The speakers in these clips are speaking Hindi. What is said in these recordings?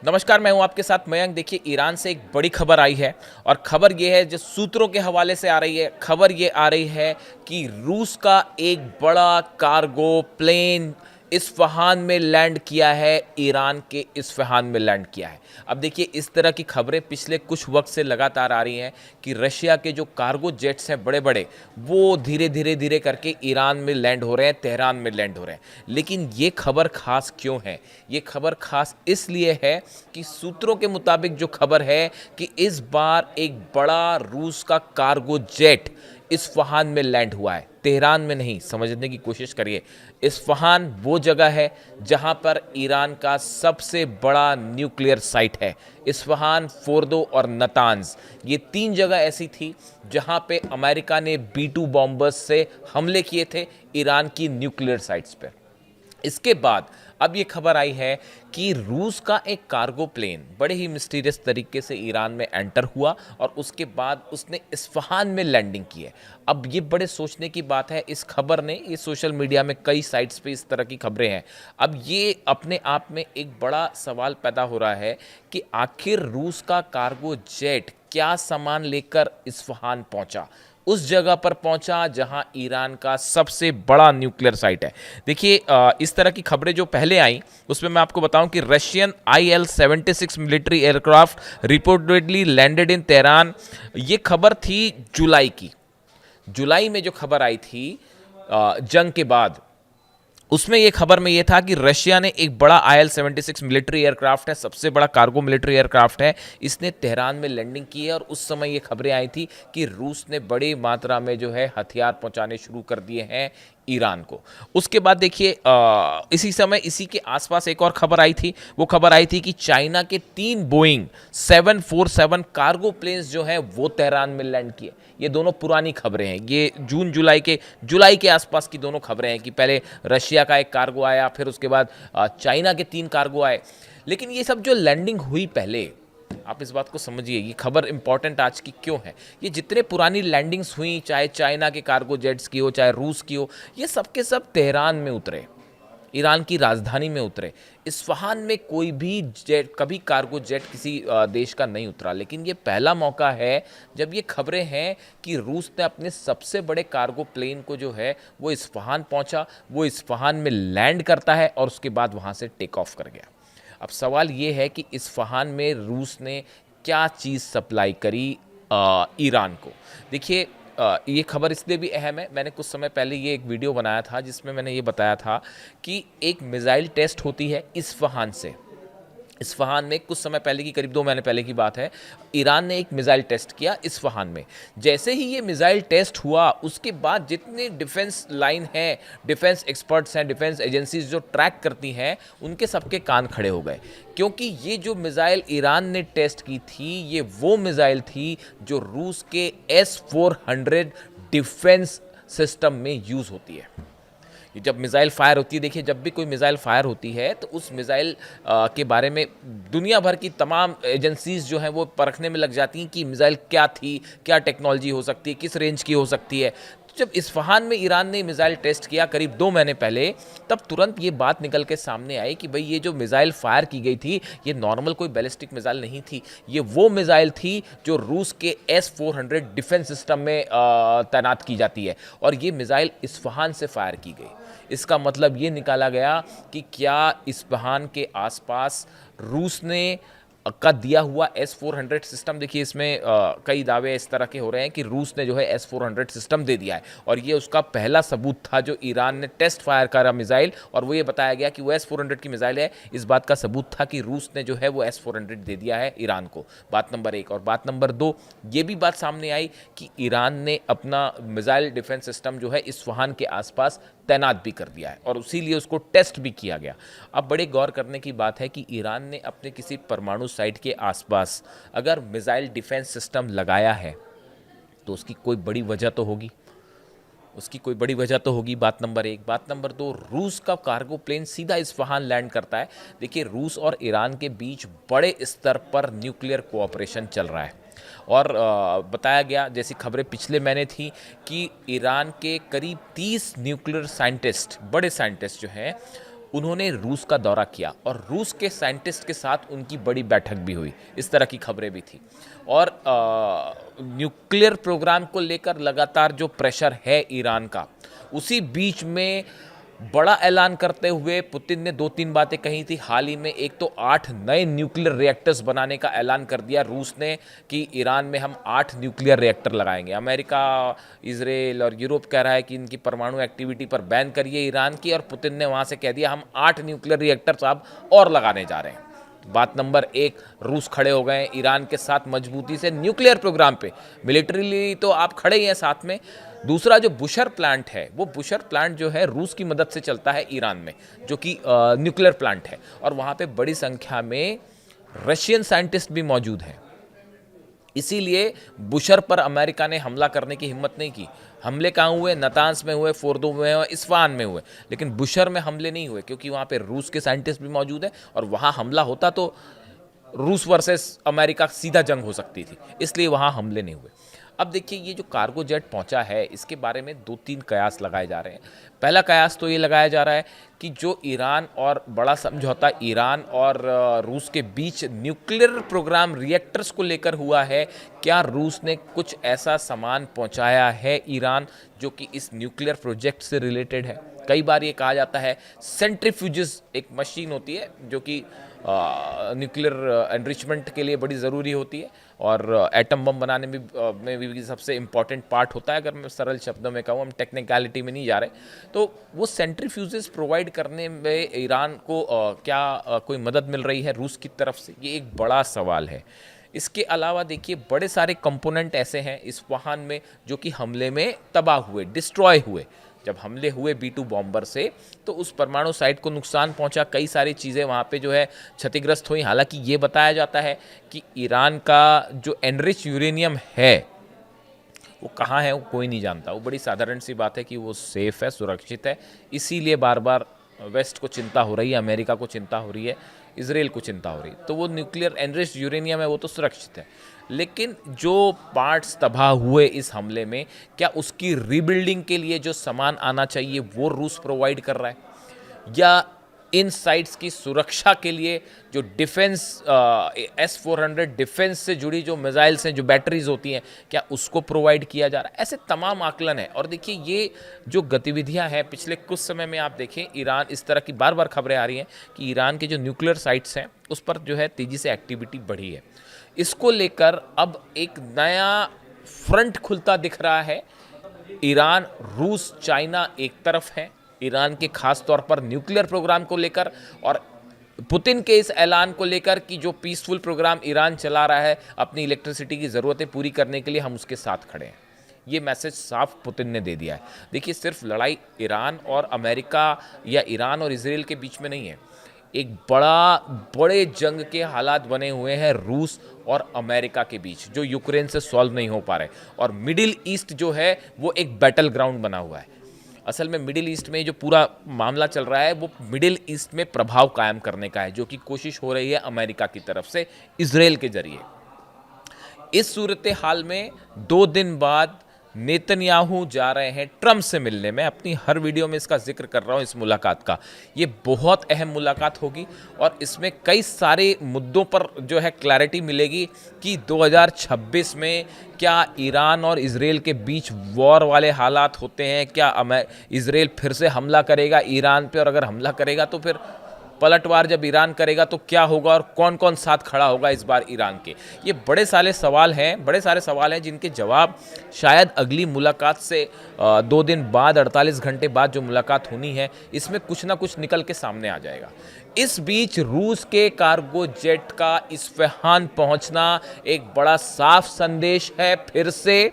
नमस्कार, मैं हूं आपके साथ मयंक। देखिए, ईरान से एक बड़ी खबर आई है और खबर ये है जो सूत्रों के हवाले से आ रही है। खबर ये आ रही है कि रूस का एक बड़ा कार्गो प्लेन इस्फहान में लैंड किया है, ईरान के इस्फहान में लैंड किया है। अब देखिए, इस तरह की खबरें पिछले कुछ वक्त से लगातार आ रही हैं कि रशिया के जो कार्गो जेट्स हैं बड़े बड़े, वो धीरे करके ईरान में लैंड हो रहे हैं, तेहरान में लैंड हो रहे हैं। लेकिन ये खबर खास क्यों है? ये खबर खास इसलिए है कि सूत्रों के मुताबिक जो खबर है कि इस बार एक बड़ा रूस का कार्गो जेट इस्फहान में लैंड हुआ है, तेहरान में नहीं। समझने की कोशिश करिए, इस्फहान वो जगह है जहां पर ईरान का सबसे बड़ा न्यूक्लियर साइट है। इस्फहान, फोर्दो और नतांज, ये तीन जगह ऐसी थी जहां पे अमेरिका ने B-2 बॉम्बर्स से हमले किए थे ईरान की न्यूक्लियर साइट्स पर। इसके बाद अब ये खबर आई है कि रूस का एक कार्गो प्लेन बड़े ही मिस्टीरियस तरीके से ईरान में एंटर हुआ और उसके बाद उसने इस्फहान में लैंडिंग की है। अब ये बड़े सोचने की बात है, इस खबर ने, ये सोशल मीडिया में कई साइट्स पे इस तरह की खबरें हैं। अब ये अपने आप में एक बड़ा सवाल पैदा हो रहा है कि आखिर रूस का कार्गो जेट क्या सामान लेकर इस्फहान पहुंचा, उस जगह पर पहुंचा जहां ईरान का सबसे बड़ा न्यूक्लियर साइट है। देखिए, इस तरह की खबरें जो पहले आई उसमें मैं आपको बताऊं कि Russian IL-76 military aircraft reportedly landed in Tehran. ये खबर थी जुलाई की। जुलाई में जो खबर आई थी जंग के बाद, उसमें ये खबर में ये था कि रशिया ने एक बड़ा IL-76 मिलिट्री एयरक्राफ्ट है, सबसे बड़ा कार्गो मिलिट्री एयरक्राफ्ट है, इसने तेहरान में लैंडिंग की है। और उस समय ये खबरें आई थी कि रूस ने बड़ी मात्रा में जो है हथियार पहुंचाने शुरू कर दिए हैं ईरान को। उसके बाद देखिए, इसी समय इसी के आसपास एक और खबर आई थी। वो खबर आई थी कि चाइना के 3 बोइंग 747 कार्गो प्लेन्स जो हैं वो तेहरान में लैंड किए। ये दोनों पुरानी खबरें हैं, ये जुलाई के आसपास की दोनों खबरें हैं कि पहले रशिया का एक कार्गो आया, फिर उसके बाद चाइना के 3 कार्गो आए। लेकिन ये सब जो लैंडिंग हुई पहले, आप इस बात को समझिए, ये खबर इंपॉर्टेंट आज की क्यों है। ये जितने पुरानी लैंडिंग्स हुई, चाहे चाइना के कार्गो जेट्स की हो, चाहे रूस की हो, ये सब के सब तेहरान में उतरे, ईरान की राजधानी में उतरे। इस्फहान में कोई भी जेट, कभी कार्गो जेट किसी देश का नहीं उतरा। लेकिन ये पहला मौका है जब ये खबरें हैं कि रूस ने अपने सबसे बड़े कार्गो प्लेन को जो है वो इस्फहान पहुंचा, वो इस्फहान में लैंड करता है और उसके बाद वहां से टेक ऑफ कर गया। अब सवाल ये है कि इस्फहान में रूस ने क्या चीज़ सप्लाई करी ईरान को। देखिए, ये खबर इसलिए भी अहम है, मैंने कुछ समय पहले ये एक वीडियो बनाया था जिसमें मैंने ये बताया था कि एक मिसाइल टेस्ट होती है इस्फहान से। इस्फहान में कुछ समय पहले की, करीब 2 महीने पहले की बात है, ईरान ने एक मिसाइल टेस्ट किया इस्फहान में। जैसे ही ये मिसाइल टेस्ट हुआ, उसके बाद जितने डिफेंस लाइन हैं, डिफेंस एक्सपर्ट्स हैं, डिफेंस एजेंसीज जो ट्रैक करती हैं, उनके सबके कान खड़े हो गए। क्योंकि ये जो मिसाइल ईरान ने टेस्ट की थी, ये वो मिसाइल थी जो रूस के S-400 डिफेंस सिस्टम में यूज़ होती है। जब मिसाइल फायर होती है, देखिए, जब भी कोई मिसाइल फायर होती है तो उस मिसाइल के बारे में दुनिया भर की तमाम एजेंसीज जो हैं वो परखने में लग जाती हैं कि मिसाइल क्या थी, क्या टेक्नोलॉजी हो सकती है, किस रेंज की हो सकती है। तो जब इस्फहान में ईरान ने मिसाइल टेस्ट किया करीब 2 महीने पहले, तब तुरंत ये बात निकल के सामने आई कि भाई, ये जो मिसाइल फायर की गई थी, ये नॉर्मल कोई बैलिस्टिक मिसाइल नहीं थी। ये वो मिसाइल थी जो रूस के S-400 डिफेंस सिस्टम में तैनात की जाती है, और ये मिसाइल इस्फहान से फायर की गई। इसका मतलब ये निकाला गया कि क्या इस्फहान के आसपास रूस ने का दिया हुआ S-400 सिस्टम, देखिए इसमें कई दावे इस तरह के हो रहे हैं कि रूस ने जो है S-400 सिस्टम दे दिया है, और ये उसका पहला सबूत था जो ईरान ने टेस्ट फायर करा मिसाइल, और वो ये बताया गया कि वो S-400 की मिसाइल है। इस बात का सबूत था कि रूस ने जो है वो S-400 दे दिया है ईरान को। बात नंबर 1। और बात नंबर 2, ये भी बात सामने आई कि ईरान ने अपना मिसाइल डिफेंस सिस्टम जो है इस्फहान के आसपास तैनात भी कर दिया है, और उसीलिए उसको टेस्ट भी किया गया। अब बड़े गौर करने की बात है कि ईरान ने अपने किसी परमाणु साइट के आसपास अगर मिसाइल डिफेंस सिस्टम लगाया है तो उसकी कोई बड़ी वजह तो होगी, उसकी कोई बड़ी वजह तो होगी। बात नंबर 1। बात नंबर 2, रूस का कार्गो प्लेन सीधा इस्फहान लैंड करता है। देखिए, रूस और ईरान के बीच बड़े स्तर पर न्यूक्लियर कोऑपरेशन चल रहा है, और बताया गया, जैसी खबरें पिछले महीने थी, कि ईरान के करीब 30 न्यूक्लियर साइंटिस्ट, बड़े साइंटिस्ट जो हैं, उन्होंने रूस का दौरा किया और रूस के साइंटिस्ट के साथ उनकी बड़ी बैठक भी हुई, इस तरह की खबरें भी थी। और न्यूक्लियर प्रोग्राम को लेकर लगातार जो प्रेशर है ईरान का, उसी बीच में बड़ा ऐलान करते हुए पुतिन ने 2-3 बातें कही थी हाल ही में। एक तो 8 नए न्यूक्लियर रिएक्टर्स बनाने का ऐलान कर दिया रूस ने कि ईरान में हम 8 न्यूक्लियर रिएक्टर लगाएंगे। अमेरिका, इजराइल और यूरोप कह रहा है कि इनकी परमाणु एक्टिविटी पर बैन करिए ईरान की, और पुतिन ने वहाँ से कह दिया हम 8 न्यूक्लियर रिएक्टर्स अब और लगाने जा रहे हैं। बात नंबर 1, रूस खड़े हो गए ईरान के साथ मजबूती से न्यूक्लियर प्रोग्राम पे। मिलिट्रीली तो आप खड़े ही हैं साथ में। दूसरा जो बुशर प्लांट है, वो बुशर प्लांट जो है रूस की मदद से चलता है ईरान में, जो कि न्यूक्लियर प्लांट है, और वहाँ पे बड़ी संख्या में रशियन साइंटिस्ट भी मौजूद हैं। इसीलिए बुशर पर अमेरिका ने हमला करने की हिम्मत नहीं की। हमले कहाँ हुए? नतांस में हुए, फोर्दो में हुए, इस्फहान में हुए, लेकिन बुशर में हमले नहीं हुए, क्योंकि वहाँ पे रूस के साइंटिस्ट भी मौजूद हैं, और वहाँ हमला होता तो रूस वर्सेस अमेरिका सीधा जंग हो सकती थी, इसलिए वहाँ हमले नहीं हुए। अब देखिए, ये जो कार्गो जेट पहुंचा है, इसके बारे में 2-3 कयास लगाए जा रहे हैं। पहला कयास तो ये लगाया जा रहा है कि जो ईरान और बड़ा समझौता ईरान और रूस के बीच न्यूक्लियर प्रोग्राम रिएक्टर्स को लेकर हुआ है, क्या रूस ने कुछ ऐसा सामान पहुंचाया है ईरान जो कि इस न्यूक्लियर प्रोजेक्ट से रिलेटेड है? कई बार ये कहा जाता है सेंट्रीफ्यूजेस, एक मशीन होती है जो कि न्यूक्लियर एनरिचमेंट के लिए बड़ी ज़रूरी होती है, और एटम बम बनाने में भी सबसे इम्पॉर्टेंट पार्ट होता है। अगर मैं सरल शब्दों में कहूँ, हम टेक्निकलिटी में नहीं जा रहे, तो वो सेंट्रीफ्यूजेस प्रोवाइड करने में ईरान को क्या कोई मदद मिल रही है रूस की तरफ से? ये एक बड़ा सवाल है। इसके अलावा देखिए, बड़े सारे कंपोनेंट ऐसे हैं इस वाहन में जो कि हमले में तबाह हुए, डिस्ट्रॉय हुए। जब हमले हुए B-2 बॉम्बर से, तो उस परमाणु साइट को नुकसान पहुंचा, कई सारी चीज़ें वहाँ पे जो है क्षतिग्रस्त हुई। हालांकि ये बताया जाता है कि ईरान का जो एनरिच यूरेनियम है वो कहाँ है, वो कोई नहीं जानता। वो बड़ी साधारण सी बात है कि वो सेफ़ है, सुरक्षित है। इसीलिए बार बार वेस्ट को चिंता हो रही है, अमेरिका को चिंता हो रही है, इसराइल को चिंता हो रही है। तो वो न्यूक्लियर एनरिच्ड यूरेनियम है, वो तो सुरक्षित है, लेकिन जो पार्ट्स तबाह हुए इस हमले में, क्या उसकी रीबिल्डिंग के लिए जो सामान आना चाहिए वो रूस प्रोवाइड कर रहा है, या इन साइट्स की सुरक्षा के लिए जो डिफेंस S-400 डिफेंस से जुड़ी जो मिसाइल्स हैं, जो बैटरीज होती हैं, क्या उसको प्रोवाइड किया जा रहा है? ऐसे तमाम आकलन है। और देखिए, ये जो गतिविधियां हैं पिछले कुछ समय में, आप देखें ईरान, इस तरह की बार बार खबरें आ रही हैं कि ईरान के जो न्यूक्लियर साइट्स हैं उस पर जो है तेज़ी से एक्टिविटी बढ़ी है। इसको लेकर अब एक नया फ्रंट खुलता दिख रहा है। ईरान, रूस, चाइना एक तरफ है ईरान के खास तौर पर न्यूक्लियर प्रोग्राम को लेकर, और पुतिन के इस ऐलान को लेकर कि जो पीसफुल प्रोग्राम ईरान चला रहा है अपनी इलेक्ट्रिसिटी की ज़रूरतें पूरी करने के लिए, हम उसके साथ खड़े हैं। ये मैसेज साफ पुतिन ने दे दिया है। देखिए, सिर्फ लड़ाई ईरान और अमेरिका या ईरान और इसराइल के बीच में नहीं है, एक बड़े जंग के हालात बने हुए हैं रूस और अमेरिका के बीच, जो यूक्रेन से सॉल्व नहीं हो पा रहे। और मिडिल ईस्ट जो है वो एक बैटल ग्राउंड बना हुआ है। असल में मिडिल ईस्ट में जो पूरा मामला चल रहा है, वो मिडिल ईस्ट में प्रभाव कायम करने का है, जो कि कोशिश हो रही है अमेरिका की तरफ से इजराइल के जरिए। इस सूरत हाल में 2 दिन बाद नेतन्याहू जा रहे हैं ट्रंप से मिलने। मैं अपनी हर वीडियो में इसका जिक्र कर रहा हूं, इस मुलाकात का। ये बहुत अहम मुलाकात होगी और इसमें कई सारे मुद्दों पर जो है क्लैरिटी मिलेगी कि 2026 में क्या ईरान और इसराइल के बीच वॉर वाले हालात होते हैं, क्या इसराइल फिर से हमला करेगा ईरान पे, और अगर हमला करेगा तो फिर पलटवार जब ईरान करेगा तो क्या होगा, और कौन कौन साथ खड़ा होगा इस बार ईरान के। ये बड़े सारे सवाल हैं जिनके जवाब शायद अगली मुलाकात से 2 दिन बाद, 48 घंटे बाद जो मुलाकात होनी है, इसमें कुछ ना कुछ निकल के सामने आ जाएगा। इस बीच रूस के कार्गो जेट का इस्फहान पहुंचना एक बड़ा साफ संदेश है फिर से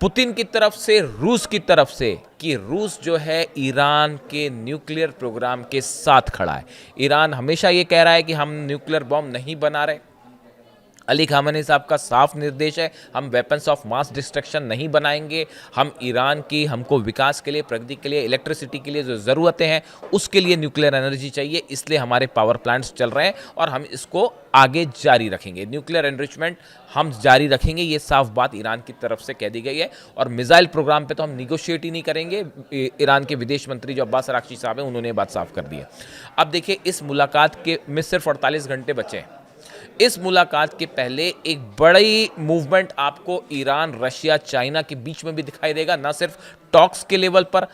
पुतिन की तरफ से, रूस की तरफ से, कि रूस जो है ईरान के न्यूक्लियर प्रोग्राम के साथ खड़ा है। ईरान हमेशा ये कह रहा है कि हम न्यूक्लियर बॉम्ब नहीं बना रहे, अली खामेनी साहब का साफ निर्देश है, हम वेपन्स ऑफ मास डिस्ट्रक्शन नहीं बनाएंगे। हम ईरान की, हमको विकास के लिए, प्रगति के लिए, इलेक्ट्रिसिटी के लिए जो ज़रूरतें हैं उसके लिए न्यूक्लियर एनर्जी चाहिए, इसलिए हमारे पावर प्लांट्स चल रहे हैं और हम इसको आगे जारी रखेंगे। न्यूक्लियर एनरिचमेंट हम जारी रखेंगे, ये साफ बात ईरान की तरफ से कह दी गई है। और मिसाइल प्रोग्राम पे तो हम निगोशिएट ही नहीं करेंगे। ईरान के विदेश मंत्री जो अब्बास अराक्ची साहब हैं उन्होंने ये बात साफ कर दी है। अब देखिए, इस मुलाकात के में सिर्फ 48 घंटे बचे हैं। इस मुलाकात के पहले एक बड़ी मूवमेंट आपको ईरान, रशिया, चाइना के बीच में भी दिखाई देगा। ना सिर्फ टॉक्स के लेवल पर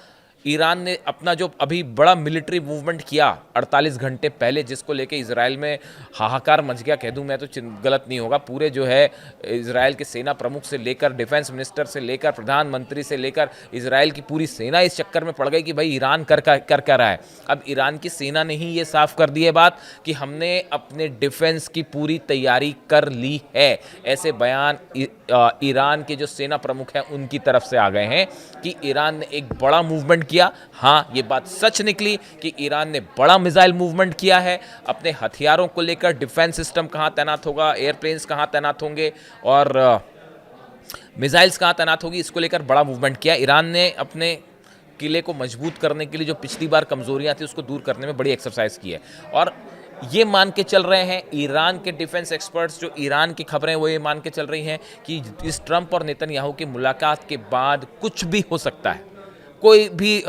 ईरान ने अपना जो अभी बड़ा मिलिट्री मूवमेंट किया 48 घंटे पहले, जिसको लेके इजराइल में हाहाकार मच गया, कह दूं मैं तो गलत नहीं होगा। पूरे जो है इजराइल के सेना प्रमुख से लेकर, डिफेंस मिनिस्टर से लेकर, प्रधानमंत्री से लेकर, इजराइल की पूरी सेना इस चक्कर में पड़ गई कि भाई ईरान कर रहा है। अब ईरान की सेना ने ही ये साफ कर दी है बात कि हमने अपने डिफेंस की पूरी तैयारी कर ली है। ऐसे बयान ईरान के जो सेना प्रमुख हैं उनकी तरफ से आ गए हैं कि ईरान ने एक बड़ा मूवमेंट किया। हाँ, ये बात सच निकली कि ईरान ने बड़ा मिसाइल मूवमेंट किया है। अपने हथियारों को लेकर डिफेंस सिस्टम कहाँ तैनात होगा, एयरप्लेन्स कहाँ तैनात होंगे और मिसाइल्स कहाँ तैनात होगी, इसको लेकर बड़ा मूवमेंट किया। ईरान ने अपने किले को मजबूत करने के लिए जो पिछली बार कमजोरियां थी उसको दूर करने में बड़ी एक्सरसाइज की है। और ये मान के चल रहे हैं ईरान के डिफेंस एक्सपर्ट्स, जो ईरान की खबरें वो ये मान के चल रही हैं कि इस ट्रंप और नेतन्याहू की मुलाकात के बाद कुछ भी हो सकता है। कोई भी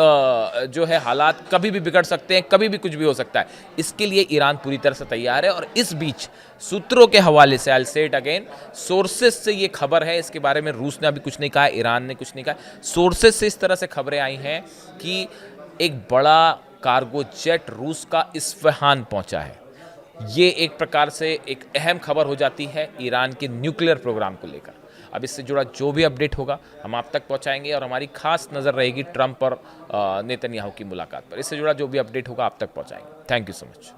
जो है हालात कभी भी बिगड़ सकते हैं, कभी भी कुछ भी हो सकता है। इसके लिए ईरान पूरी तरह से तैयार है। और इस बीच सूत्रों के हवाले से, आई से इट अगेन, सोर्सेज से ये खबर है, इसके बारे में रूस ने अभी कुछ नहीं कहा, ईरान ने कुछ नहीं कहा। सोर्सेज से इस तरह से खबरें आई हैं कि एक बड़ा कार्गो जेट रूस का इस्फहान पहुंचा है। ये एक प्रकार से एक अहम खबर हो जाती है ईरान के न्यूक्लियर प्रोग्राम को लेकर। अब इससे जुड़ा जो भी अपडेट होगा हम आप तक पहुंचाएंगे और हमारी खास नज़र रहेगी ट्रंप और नेतन्याहू की मुलाकात पर। इससे जुड़ा जो भी अपडेट होगा आप तक पहुंचाएंगे। Thank you so much.